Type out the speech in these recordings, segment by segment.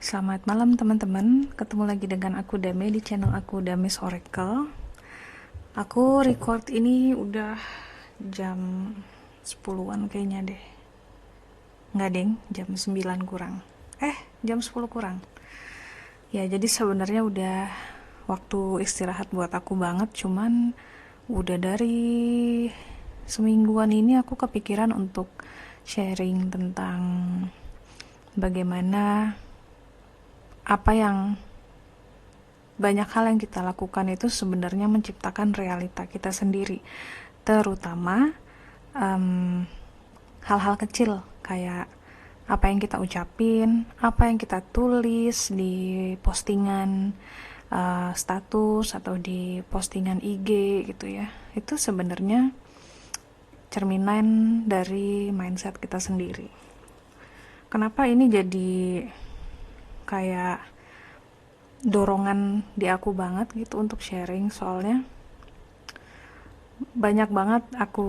Selamat malam teman-teman, ketemu lagi dengan aku Dame di channel aku Dame's Oracle. Aku record ini udah jam 10-an kayaknya deh. Nggak deng, jam 9 kurang. Jam 10 kurang. Ya jadi sebenarnya udah waktu istirahat buat aku banget, cuman udah dari semingguan ini aku kepikiran untuk sharing tentang bagaimana apa yang banyak hal yang kita lakukan itu sebenarnya menciptakan realita kita sendiri, terutama hal-hal kecil kayak apa yang kita ucapin, apa yang kita tulis di postingan status atau di postingan IG gitu ya. Itu sebenarnya cerminan dari mindset kita sendiri. Kenapa ini jadi kayak dorongan di aku banget gitu untuk sharing, soalnya banyak banget aku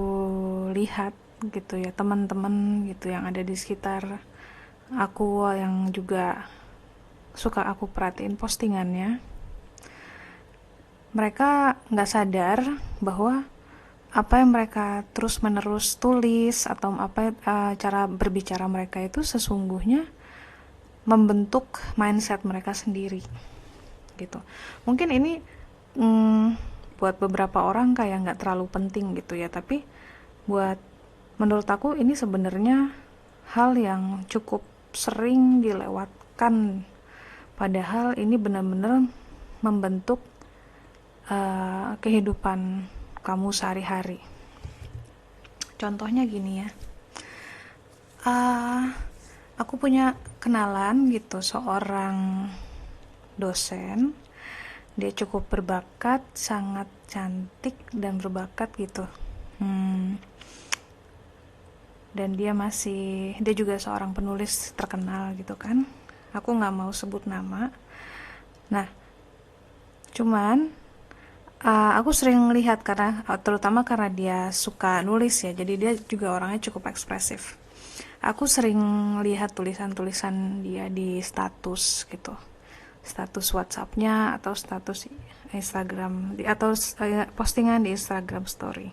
lihat gitu ya, teman-teman gitu yang ada di sekitar aku yang juga suka aku perhatiin postingannya. Mereka nggak sadar bahwa apa yang mereka terus menerus tulis atau cara berbicara mereka itu sesungguhnya membentuk mindset mereka sendiri gitu. Mungkin ini buat beberapa orang kayak nggak terlalu penting gitu ya, tapi buat menurut aku ini sebenarnya hal yang cukup sering dilewatkan, padahal ini benar-benar membentuk kehidupan kamu sehari-hari. Contohnya gini ya, aku punya kenalan gitu, seorang dosen. Dia cukup berbakat, sangat cantik dan berbakat gitu. Dan dia juga seorang penulis terkenal gitu kan. Aku nggak mau sebut nama. Nah, cuman aku sering lihat karena terutama karena dia suka nulis ya, jadi dia juga orangnya cukup ekspresif. Aku sering lihat tulisan-tulisan dia di status gitu, status WhatsApp-nya atau status Instagram atau postingan di Instagram Story.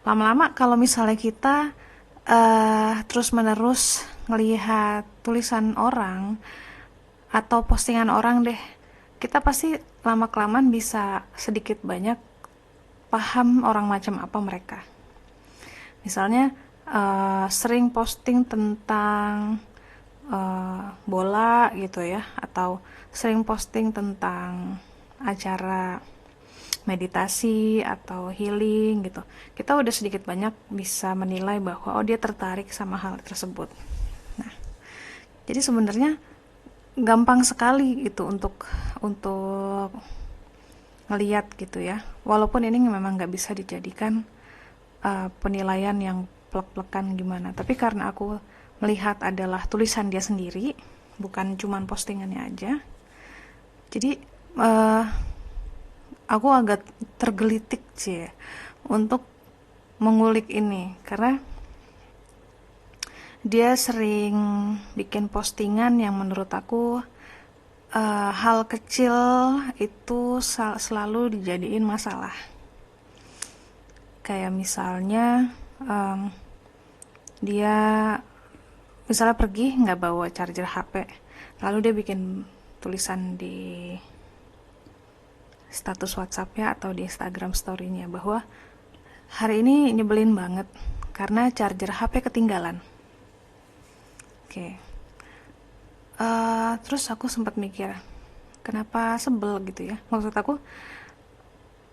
Lama-lama kalau misalnya kita terus-menerus ngelihat tulisan orang atau postingan orang deh, kita pasti lama-kelamaan bisa sedikit banyak paham orang macam apa mereka. Misalnya sering posting tentang bola gitu ya, atau sering posting tentang acara meditasi atau healing gitu, kita udah sedikit banyak bisa menilai bahwa dia tertarik sama hal tersebut. Nah, jadi sebenarnya gampang sekali gitu untuk ngeliat gitu ya, walaupun ini memang nggak bisa dijadikan penilaian yang plek-plekan gimana, tapi karena aku melihat adalah tulisan dia sendiri, bukan cuman postingannya aja, jadi aku agak tergelitik sih ya, untuk mengulik ini, karena dia sering bikin postingan yang menurut aku hal kecil itu selalu dijadiin masalah. Kayak misalnya dia misalnya pergi nggak bawa charger HP, lalu dia bikin tulisan di status WhatsApp-nya atau di Instagram story-nya bahwa hari ini nyebelin banget karena charger HP ketinggalan. Oke. Terus aku sempat mikir, kenapa sebel gitu ya? Maksud aku,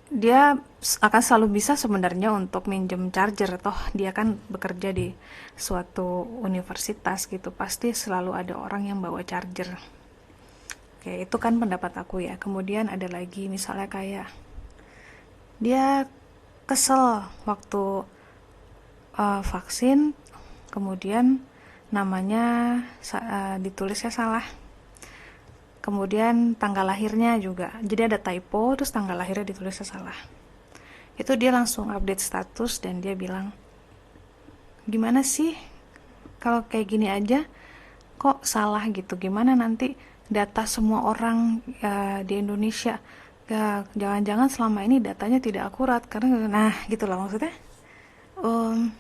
dia akan selalu bisa sebenarnya untuk minjem charger, toh dia kan bekerja di suatu universitas gitu, pasti selalu ada orang yang bawa charger. Oke, itu kan pendapat aku ya. Kemudian ada lagi misalnya kayak dia kesel waktu vaksin, kemudian namanya ditulisnya salah, kemudian tanggal lahirnya juga jadi ada typo, terus tanggal lahirnya ditulisnya salah. Itu dia langsung update status dan dia bilang, gimana sih kalau kayak gini aja kok salah gitu, gimana nanti data semua orang di Indonesia, jangan-jangan selama ini datanya tidak akurat, karena nah gitu loh maksudnya. um,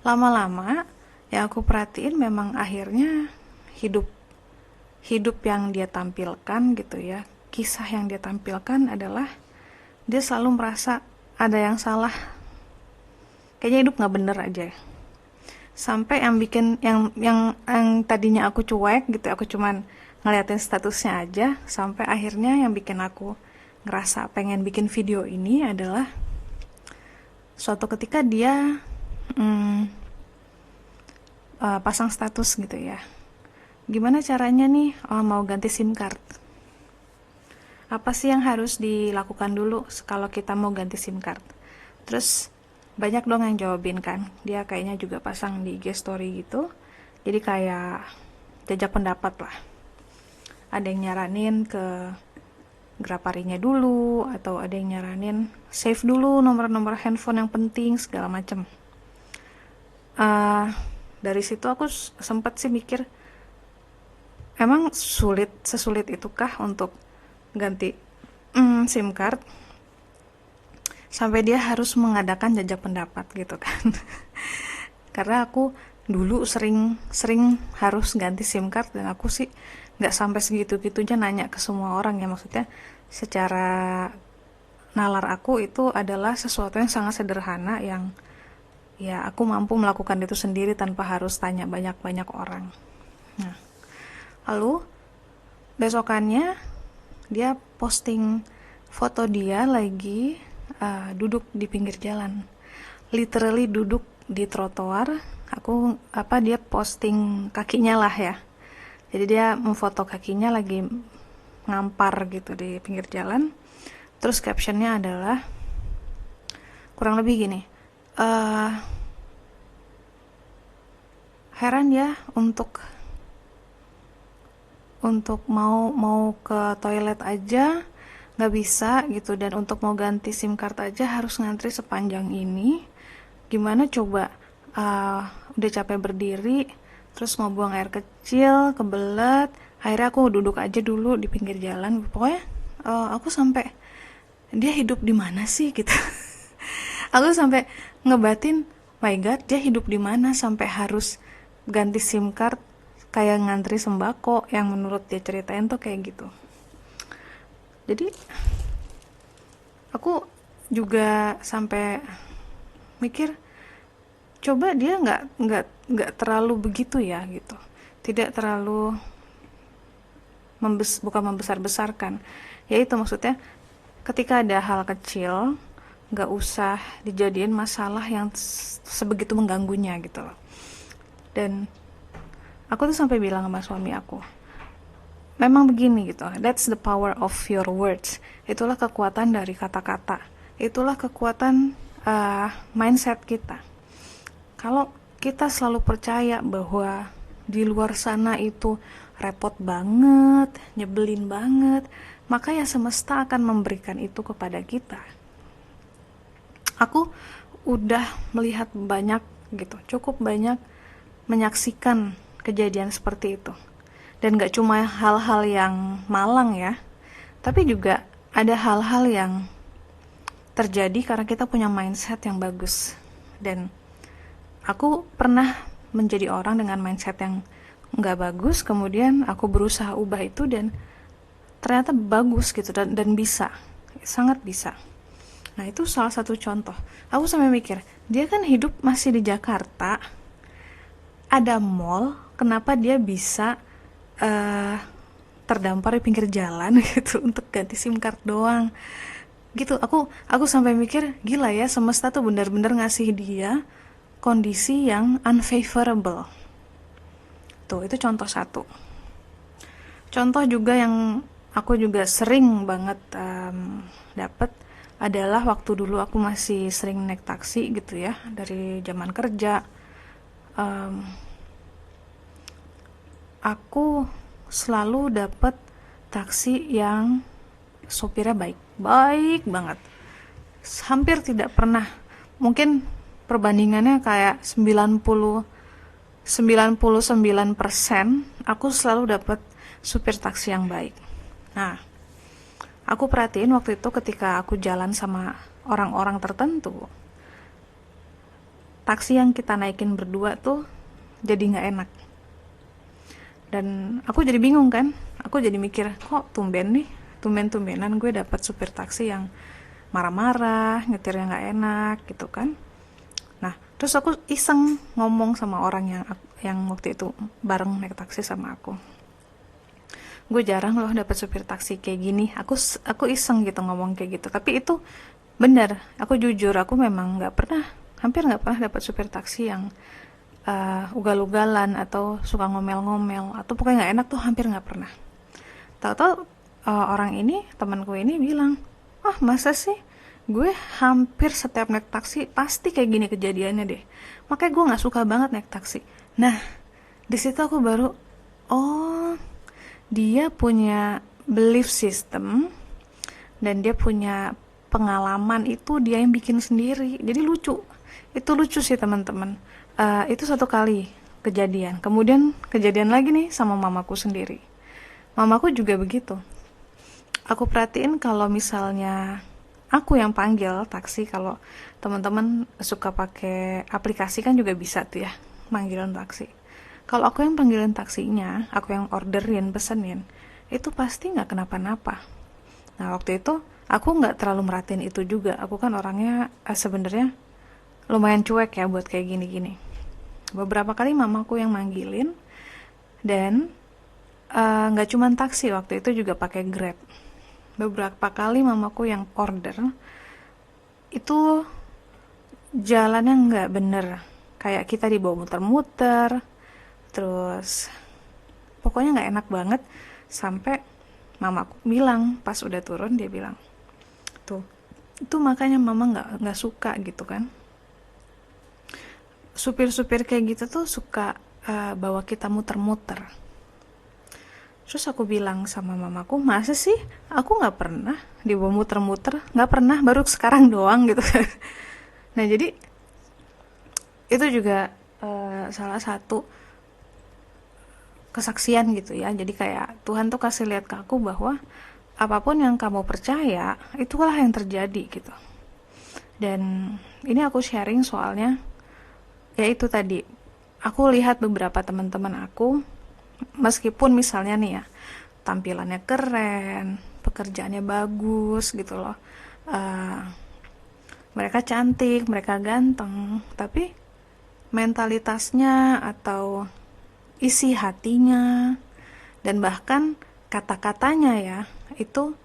Lama-lama yang aku perhatiin memang akhirnya hidup hidup yang dia tampilkan gitu ya, kisah yang dia tampilkan adalah dia selalu merasa ada yang salah, kayaknya hidup nggak bener aja. Sampai yang bikin yang tadinya aku cuek gitu, aku cuman ngeliatin statusnya aja, sampai akhirnya yang bikin aku ngerasa pengen bikin video ini adalah suatu ketika dia pasang status gitu ya, gimana caranya nih, mau ganti SIM card, apa sih yang harus dilakukan dulu kalau kita mau ganti SIM card. Terus banyak dong yang jawabin kan, dia kayaknya juga pasang di IG story gitu, jadi kayak jajak pendapat lah. Ada yang nyaranin ke Graparinya dulu, atau ada yang nyaranin save dulu nomor-nomor handphone yang penting segala macem. Dari situ aku sempet sih mikir, emang sesulit itukah untuk ganti SIM card sampai dia harus mengadakan jajak pendapat gitu kan. Karena aku dulu sering harus ganti SIM card, dan aku sih nggak sampai segitu-gitunya nanya ke semua orang ya, maksudnya secara nalar aku itu adalah sesuatu yang sangat sederhana, yang ya aku mampu melakukan itu sendiri tanpa harus tanya banyak-banyak orang. Nah, lalu besokannya dia posting foto dia lagi duduk di pinggir jalan, literally duduk di trotoar. Dia posting kakinya lah ya, jadi dia memfoto kakinya lagi ngampar gitu di pinggir jalan. Terus captionnya adalah kurang lebih gini, heran ya untuk mau ke toilet aja nggak bisa gitu, dan untuk mau ganti SIM card aja harus ngantri sepanjang ini. Gimana coba, udah capek berdiri, terus mau buang air kecil, kebelet, akhirnya aku duduk aja dulu di pinggir jalan. Pokoknya aku sampai, dia hidup di mana sih gitu. Aku sampai ngebatin, my god, dia hidup di mana sampai harus ganti SIM card kayak ngantri sembako, yang menurut dia ceritain tuh kayak gitu. Jadi aku juga sampai mikir, coba dia nggak terlalu begitu ya gitu, tidak terlalu bukan membesar-besarkan. Ya itu maksudnya, ketika ada hal kecil nggak usah dijadiin masalah yang sebegitu mengganggunya gitu loh. Dan aku tuh sampai bilang sama suami aku, memang begini gitu, that's the power of your words. Itulah kekuatan dari kata-kata, itulah kekuatan mindset kita. Kalau kita selalu percaya bahwa di luar sana itu repot banget, nyebelin banget, maka ya semesta akan memberikan itu kepada kita. Aku udah melihat banyak gitu, cukup banyak menyaksikan kejadian seperti itu. Dan gak cuma hal-hal yang malang ya, tapi juga ada hal-hal yang terjadi karena kita punya mindset yang bagus. Dan aku pernah menjadi orang dengan mindset yang gak bagus, kemudian aku berusaha ubah itu, dan ternyata bagus gitu, dan bisa, sangat bisa. Nah itu salah satu contoh. Aku sampai mikir, dia kan hidup masih di Jakarta, ada mall, kenapa dia bisa terdampar di pinggir jalan gitu untuk ganti SIM card doang gitu. Aku sampai mikir, gila ya, semesta tuh benar-benar ngasih dia kondisi yang unfavorable. Tuh, itu contoh satu. Contoh juga yang aku juga sering banget dapet adalah waktu dulu aku masih sering naik taksi gitu ya, dari zaman kerja. Aku selalu dapet taksi yang sopirnya baik banget, hampir tidak pernah, mungkin perbandingannya kayak 90 99% aku selalu dapat supir taksi yang baik. Nah, aku perhatiin waktu itu ketika aku jalan sama orang-orang tertentu, taksi yang kita naikin berdua tuh jadi nggak enak. Dan aku jadi bingung kan, aku jadi mikir, kok tumben-tumbenan gue dapat supir taksi yang marah-marah, nyetirnya nggak enak gitu kan. Nah, terus aku iseng ngomong sama orang yang waktu itu bareng naik taksi sama aku. Gue jarang loh dapat supir taksi kayak gini. Aku iseng gitu ngomong kayak gitu. Tapi itu bener. Aku jujur, aku memang hampir nggak pernah dapat supir taksi yang ugal-ugalan atau suka ngomel-ngomel atau pokoknya nggak enak tuh hampir nggak pernah. Tahu-tahu orang ini, temanku ini bilang, "Ah, masa sih? Gue hampir setiap naik taksi pasti kayak gini kejadiannya deh. Makanya gue nggak suka banget naik taksi." Nah, di situ aku baru, oh, dia punya belief system dan dia punya pengalaman itu dia yang bikin sendiri. Jadi lucu. Itu lucu sih teman-teman. Itu satu kali kejadian. Kemudian kejadian lagi nih sama mamaku sendiri. Mamaku juga begitu. Aku perhatiin kalau misalnya aku yang panggil taksi, kalau teman-teman suka pakai aplikasi kan juga bisa tuh ya panggilan taksi. Kalau aku yang panggilin taksinya, aku yang orderin, pesenin, itu pasti nggak kenapa-napa. Nah, waktu itu aku nggak terlalu merhatiin itu juga. Aku kan orangnya sebenarnya lumayan cuek ya buat kayak gini-gini. Beberapa kali mamaku yang manggilin, dan nggak cuman taksi, waktu itu juga pakai Grab. Beberapa kali mamaku yang order, itu jalannya nggak bener. Kayak kita dibawa muter-muter, terus pokoknya nggak enak banget. Sampai mamaku bilang, pas udah turun dia bilang, tuh, itu makanya mama nggak suka gitu kan. Supir-supir kayak gitu tuh suka bawa kita muter-muter. Terus aku bilang sama mamaku, masa sih aku nggak pernah dibawa muter-muter, nggak pernah, baru sekarang doang gitu. Nah, jadi itu juga salah satu kesaksian gitu ya. Jadi kayak Tuhan tuh kasih lihat ke aku bahwa apapun yang kamu percaya, itulah yang terjadi gitu. Dan ini aku sharing soalnya ya itu tadi, aku lihat beberapa teman-teman aku, meskipun misalnya nih ya, tampilannya keren, pekerjaannya bagus gitu loh, mereka cantik, mereka ganteng, tapi mentalitasnya atau isi hatinya dan bahkan kata-katanya ya, itu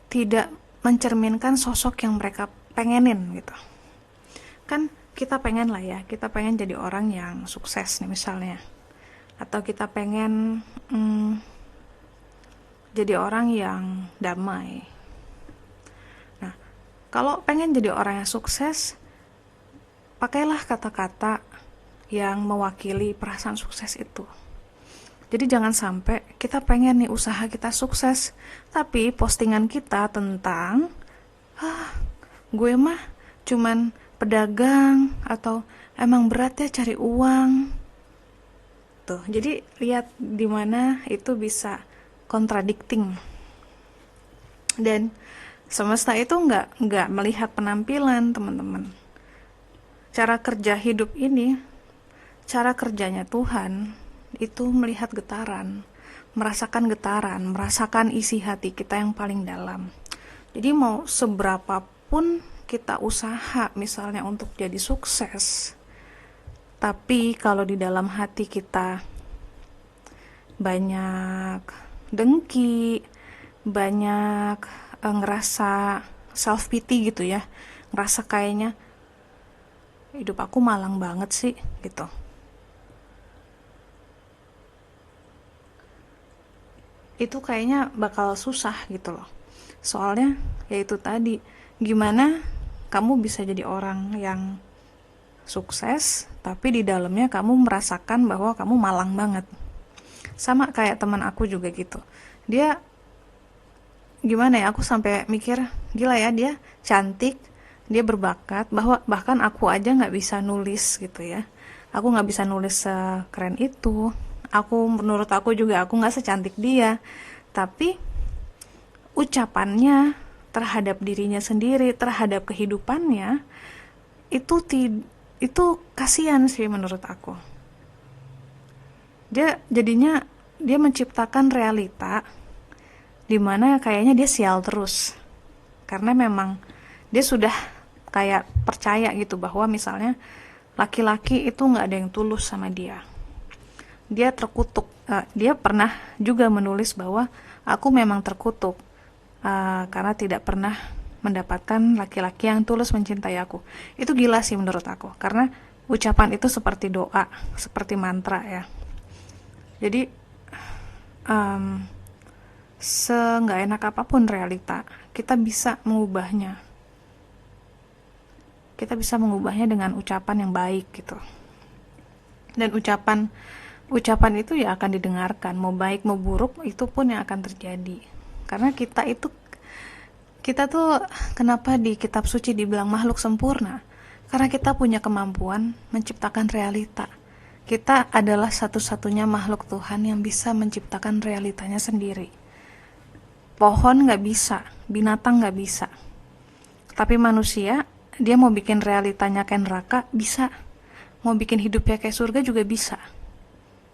tidak mencerminkan sosok yang mereka pengenin gitu. Kan kita pengen lah ya, kita pengen jadi orang yang sukses nih misalnya, atau kita pengen jadi orang yang damai. Nah, kalau pengen jadi orang yang sukses, pakailah kata-kata yang mewakili perasaan sukses itu. Jadi jangan sampai kita pengen nih usaha kita sukses, tapi postingan kita tentang gue mah cuman pedagang, atau emang berat ya cari uang. Tuh, jadi lihat di mana itu bisa contradicting. Dan semesta itu nggak melihat penampilan, teman-teman. Cara kerja hidup ini, cara kerjanya Tuhan itu melihat getaran, merasakan isi hati kita yang paling dalam. Jadi mau seberapapun kita usaha misalnya untuk jadi sukses, tapi kalau di dalam hati kita banyak dengki, banyak ngerasa self pity gitu ya, ngerasa kayaknya hidup aku malang banget sih gitu, itu kayaknya bakal susah gitu loh. Soalnya yaitu tadi, gimana kamu bisa jadi orang yang sukses tapi di dalamnya kamu merasakan bahwa kamu malang banget. Sama kayak teman aku juga gitu, dia gimana ya, aku sampai mikir gila ya, dia cantik, dia berbakat, bahwa bahkan aku aja nggak bisa nulis gitu ya, aku nggak bisa nulis sekeren itu, menurut aku juga aku nggak secantik dia, tapi ucapannya terhadap dirinya sendiri, terhadap kehidupannya, itu itu kasihan sih menurut aku. Jadinya dia menciptakan realita di mana kayaknya dia sial terus, karena memang dia sudah kayak percaya gitu bahwa misalnya laki-laki itu nggak ada yang tulus sama dia. Dia terkutuk. Dia pernah juga menulis bahwa aku memang terkutuk karena tidak pernah mendapatkan laki-laki yang tulus mencintai aku. Itu gila sih menurut aku, karena ucapan itu seperti doa, seperti mantra ya. Jadi seenggak enak apapun realita, kita bisa mengubahnya. Kita bisa mengubahnya dengan ucapan yang baik gitu. Dan ucapan itu ya akan didengarkan, mau baik mau buruk itu pun yang akan terjadi. Karena kita tuh kenapa di kitab suci dibilang makhluk sempurna? Karena kita punya kemampuan menciptakan realita. Kita adalah satu-satunya makhluk Tuhan yang bisa menciptakan realitanya sendiri. Pohon gak bisa, binatang gak bisa. Tapi manusia, dia mau bikin realitanya kayak neraka, bisa. Mau bikin hidupnya kayak surga juga bisa.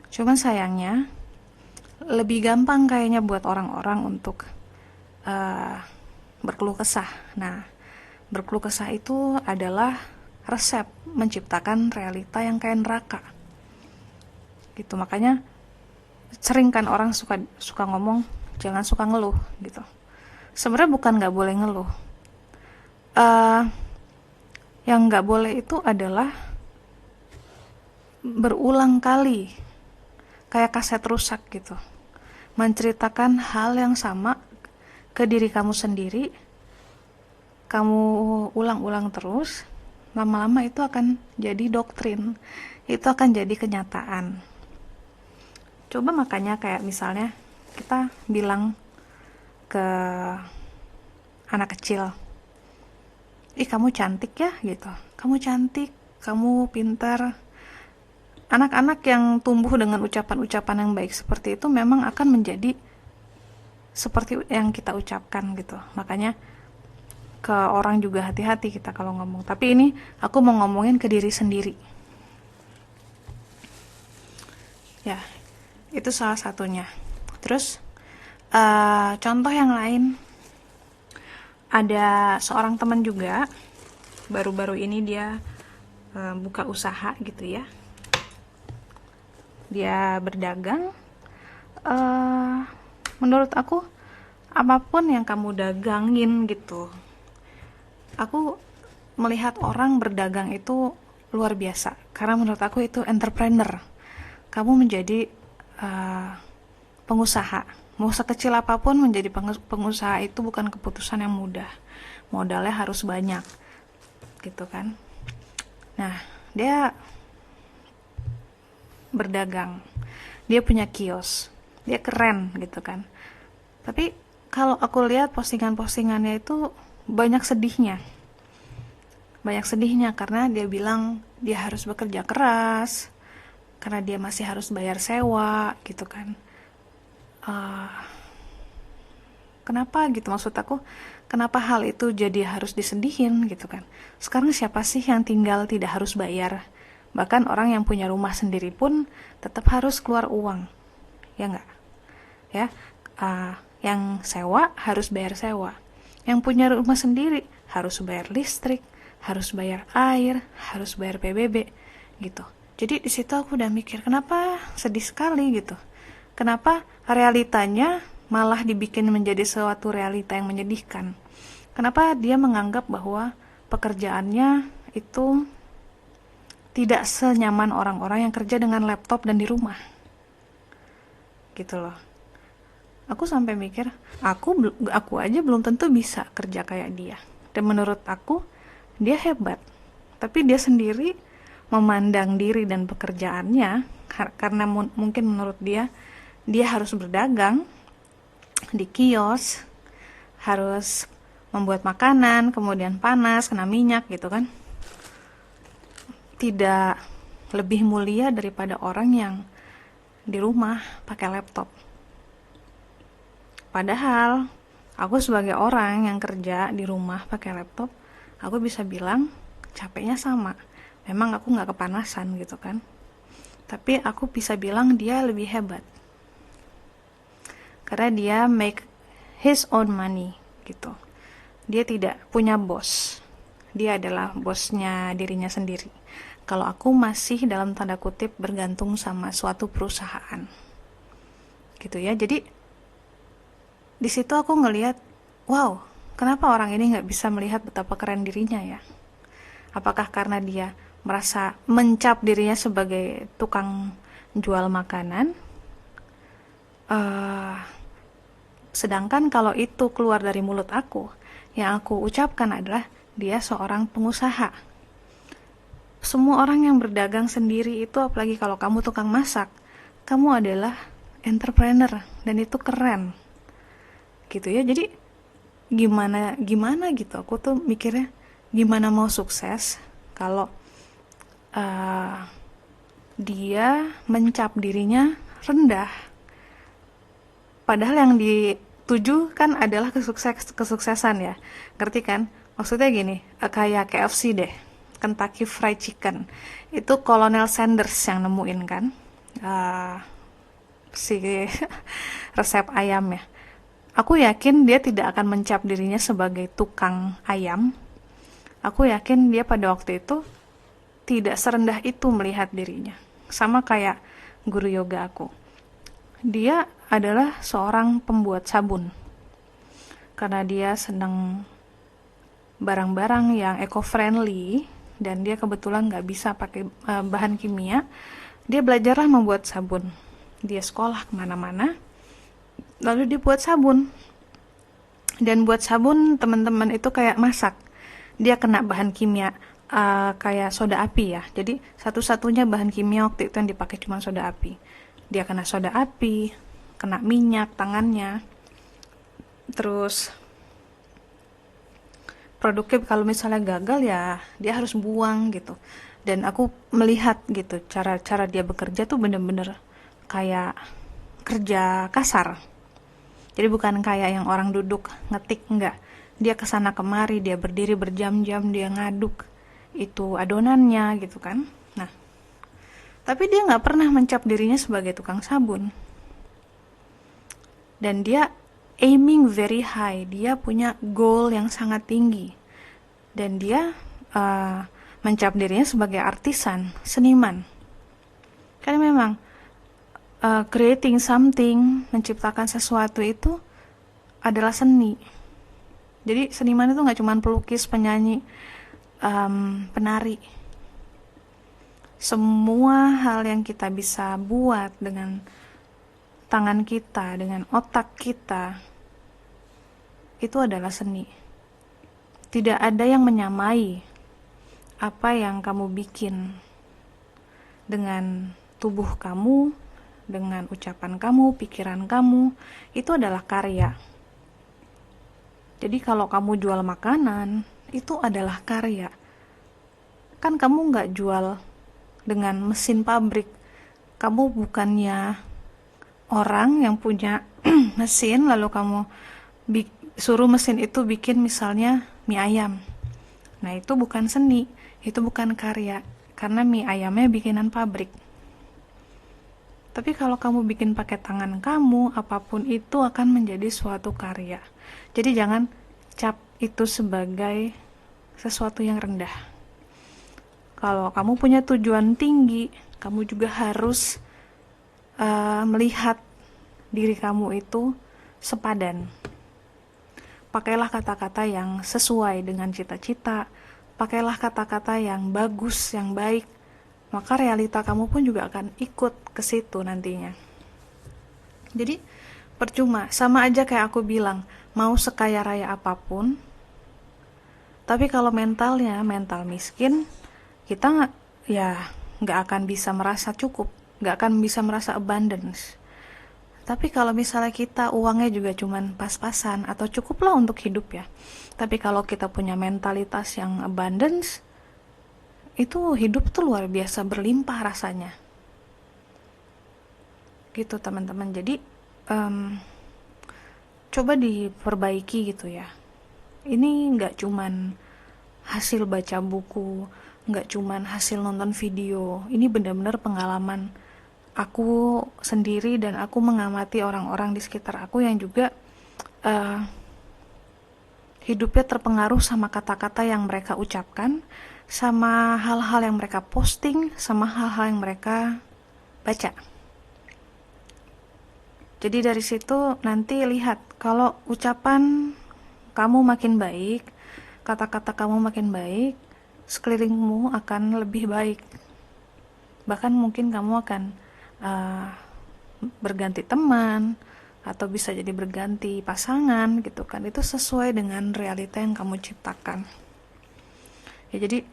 Cuman sayangnya, lebih gampang kayaknya buat orang-orang untuk berkeluh kesah. Nah, berkeluh kesah itu adalah resep menciptakan realita yang kayak neraka. Gitu, makanya sering kan orang suka ngomong jangan suka ngeluh gitu. Sebenarnya bukan nggak boleh ngeluh. Yang nggak boleh itu adalah berulang kali kayak kaset rusak gitu, menceritakan hal yang sama ke diri kamu sendiri, kamu ulang-ulang terus, lama-lama itu akan jadi doktrin, itu akan jadi kenyataan. Coba makanya kayak misalnya kita bilang ke anak kecil, ih kamu cantik ya gitu, kamu cantik, kamu pintar. Anak-anak yang tumbuh dengan ucapan-ucapan yang baik seperti itu memang akan menjadi seperti yang kita ucapkan gitu. Makanya ke orang juga hati-hati kita kalau ngomong. Tapi ini aku mau ngomongin ke diri sendiri. Ya, itu salah satunya. Terus contoh yang lain, ada seorang teman juga baru-baru ini dia buka usaha gitu ya. Dia berdagang. Menurut aku apapun yang kamu dagangin gitu, aku melihat orang berdagang itu luar biasa, karena menurut aku itu entrepreneur. Kamu menjadi pengusaha, mau sekecil apapun menjadi pengusaha itu bukan keputusan yang mudah, modalnya harus banyak gitu kan. Nah, dia berdagang, dia punya kios, dia keren gitu kan. Tapi kalau aku lihat postingan-postingannya itu banyak sedihnya karena dia bilang dia harus bekerja keras, karena dia masih harus bayar sewa gitu kan. Kenapa gitu, maksud aku kenapa hal itu jadi harus disedihin gitu kan. Sekarang siapa sih yang tinggal tidak harus bayar? Bahkan orang yang punya rumah sendiri pun tetap harus keluar uang, ya nggak? Ya, yang sewa harus bayar sewa, yang punya rumah sendiri harus bayar listrik, harus bayar air, harus bayar PBB gitu. Jadi di situ aku udah mikir, kenapa sedih sekali gitu. Kenapa realitanya malah dibikin menjadi suatu realita yang menyedihkan? Kenapa dia menganggap bahwa pekerjaannya itu tidak senyaman orang-orang yang kerja dengan laptop dan di rumah? Gitu loh. Aku sampai mikir, aku aja belum tentu bisa kerja kayak dia. Dan menurut aku, dia hebat. Tapi dia sendiri memandang diri dan pekerjaannya, karena mungkin menurut dia harus berdagang di kios, harus membuat makanan, kemudian panas, kena minyak gitu kan. Tidak lebih mulia daripada orang yang di rumah pakai laptop. Padahal aku sebagai orang yang kerja di rumah pakai laptop, aku bisa bilang capeknya sama. Memang aku nggak kepanasan gitu kan. Tapi aku bisa bilang dia lebih hebat. Karena dia make his own money gitu. Dia tidak punya bos. Dia adalah bosnya dirinya sendiri. Kalau aku masih dalam tanda kutip bergantung sama suatu perusahaan. Gitu ya. Jadi di situ aku ngelihat, wow, kenapa orang ini nggak bisa melihat betapa keren dirinya ya? Apakah karena dia merasa mencap dirinya sebagai tukang jual makanan? Sedangkan kalau itu keluar dari mulut aku, yang aku ucapkan adalah dia seorang pengusaha. Semua orang yang berdagang sendiri itu, apalagi kalau kamu tukang masak, kamu adalah entrepreneur dan itu keren. Gitu ya. Jadi gimana gitu. Aku tuh mikirnya gimana mau sukses kalau dia mencap dirinya rendah. Padahal yang dituju kan adalah kesuksesan ya. Ngerti kan? Maksudnya gini, kayak KFC deh. Kentucky Fried Chicken. Itu Colonel Sanders yang nemuin kan. Si resep ayam ya. Aku yakin dia tidak akan mencap dirinya sebagai tukang ayam. Aku yakin dia pada waktu itu tidak serendah itu melihat dirinya. Sama kayak guru yoga aku. Dia adalah seorang pembuat sabun. Karena dia senang barang-barang yang eco-friendly dan dia kebetulan nggak bisa pakai bahan kimia, dia belajarlah membuat sabun. Dia sekolah kemana-mana, lalu dia buat sabun. Dan buat sabun teman-teman itu kayak masak. Dia kena bahan kimia kayak soda api ya. Jadi satu-satunya bahan kimia waktu itu yang dipakai cuma soda api. Dia kena soda api, kena minyak tangannya. Terus produknya kalau misalnya gagal ya dia harus buang gitu. Dan aku melihat gitu cara dia bekerja tuh bener-bener kayak kerja kasar. Jadi bukan kayak yang orang duduk ngetik, enggak. Dia kesana kemari, dia berdiri berjam-jam, dia ngaduk itu adonannya gitu kan. Nah, tapi dia nggak pernah mencap dirinya sebagai tukang sabun. Dan dia aiming very high, dia punya goal yang sangat tinggi. Dan dia mencap dirinya sebagai artisan, seniman. Karena memang creating something, menciptakan sesuatu itu adalah seni. Jadi seniman itu nggak cuma pelukis, penyanyi, penari. Semua hal yang kita bisa buat dengan tangan kita, dengan otak kita, itu adalah seni. Tidak ada yang menyamai apa yang kamu bikin dengan tubuh kamu, dengan ucapan kamu, pikiran kamu, itu adalah karya. Jadi kalau kamu jual makanan, itu adalah karya. Kan kamu nggak jual dengan mesin pabrik. Kamu bukannya orang yang punya mesin, lalu kamu suruh mesin itu bikin misalnya mie ayam. Nah itu bukan seni, itu bukan karya. Karena mie ayamnya bikinan pabrik. Tapi kalau kamu bikin pakai tangan kamu, apapun itu akan menjadi suatu karya. Jadi jangan cap itu sebagai sesuatu yang rendah. Kalau kamu punya tujuan tinggi, kamu juga harus melihat diri kamu itu sepadan. Pakailah kata-kata yang sesuai dengan cita-cita, pakailah kata-kata yang bagus, yang baik, maka realita kamu pun juga akan ikut ke situ nantinya. Jadi percuma, sama aja kayak aku bilang, mau sekaya raya apapun, tapi kalau mentalnya mental miskin, kita nggak akan bisa merasa cukup, nggak akan bisa merasa abundance. Tapi kalau misalnya kita uangnya juga cuman pas-pasan atau cukuplah untuk hidup ya, tapi kalau kita punya mentalitas yang abundance, itu hidup tuh luar biasa berlimpah rasanya gitu teman-teman. Jadi coba diperbaiki gitu ya. Ini nggak cuman hasil baca buku, nggak cuman hasil nonton video, ini benar-benar pengalaman aku sendiri dan aku mengamati orang-orang di sekitar aku yang juga uh, hidupnya terpengaruh sama kata-kata yang mereka ucapkan, sama hal-hal yang mereka posting, sama hal-hal yang mereka baca. Jadi dari situ nanti lihat kalau ucapan kamu makin baik, kata-kata kamu makin baik, sekelilingmu akan lebih baik. Bahkan mungkin kamu akan uh, berganti teman atau bisa jadi berganti pasangan gitu kan. Itu sesuai dengan realita yang kamu ciptakan. Ya jadi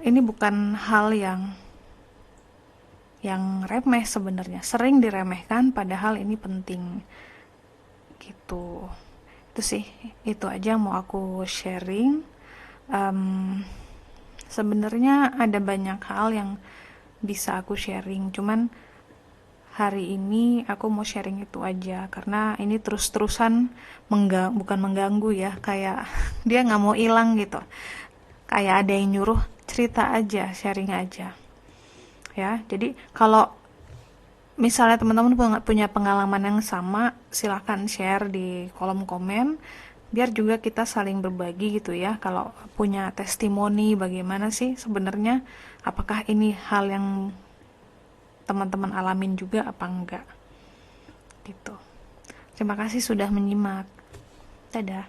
ini bukan hal yang remeh sebenarnya, sering diremehkan padahal ini penting gitu. Itu sih, itu aja yang mau aku sharing. Sebenarnya ada banyak hal yang bisa aku sharing, cuman hari ini aku mau sharing itu aja karena ini terus-terusan bukan mengganggu ya, kayak dia nggak mau hilang gitu, kayak ada yang nyuruh cerita aja, sharing aja ya. Jadi kalau misalnya teman-teman punya pengalaman yang sama, silahkan share di kolom komen biar juga kita saling berbagi gitu ya. Kalau punya testimoni bagaimana sih sebenarnya, apakah ini hal yang teman-teman alamin juga apa enggak gitu. Terima kasih sudah menyimak. Dadah.